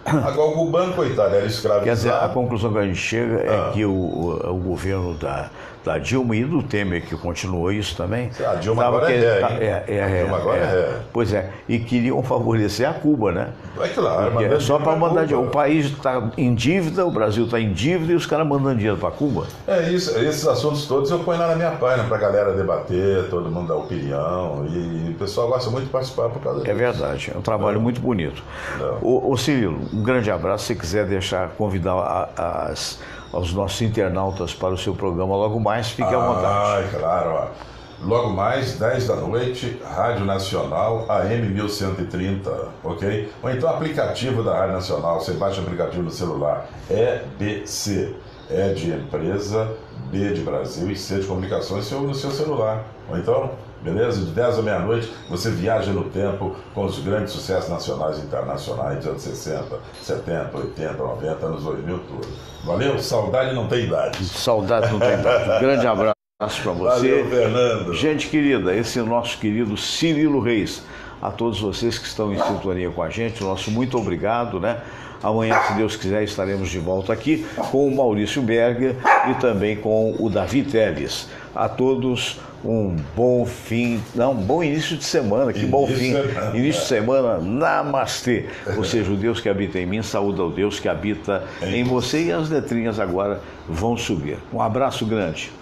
Agora o cubano, coitado, era escravizado. Quer dizer, a conclusão que a gente chega é que o governo da Dilma e do Temer, que continuou isso também. A Dilma agora Dilma agora Pois é, e queriam favorecer a Cuba, né? É claro, só para mandar dinheiro. O país está em dívida, o Brasil está em dívida e os caras mandando dinheiro para Cuba. Esses assuntos todos eu ponho lá na minha página para a galera debater, todo mundo dar opinião. E o pessoal gosta muito de participar por causa disso. É verdade, é um trabalho muito bonito. Ô Cirilo, um grande abraço. Se quiser convidar aos nossos internautas para o seu programa logo mais, fique à vontade. Claro. Logo mais, 10 da noite, Rádio Nacional, AM 1130, ok? Ou então aplicativo da Rádio Nacional, você baixa o aplicativo no celular, EBC, E de empresa, B de Brasil e C de comunicações no seu celular. Ou então, beleza? De 10 à meia-noite, você viaja no tempo com os grandes sucessos nacionais e internacionais dos anos 60, 70, 80, 90, anos 2000, tudo. Valeu? Saudade não tem idade. Saudade não tem idade. Um grande abraço para você. Valeu, Fernando. Gente querida, esse é o nosso querido Cirilo Reis. A todos vocês que estão em sintonia com a gente, nosso muito obrigado, né? Amanhã, se Deus quiser, estaremos de volta aqui com o Maurício Berger e também com o Davi Teles. A todos um bom início de semana, que bom fim. Início de semana, namastê. Ou seja, o Deus que habita em mim, saúda o Deus que habita em você, e as letrinhas agora vão subir. Um abraço grande.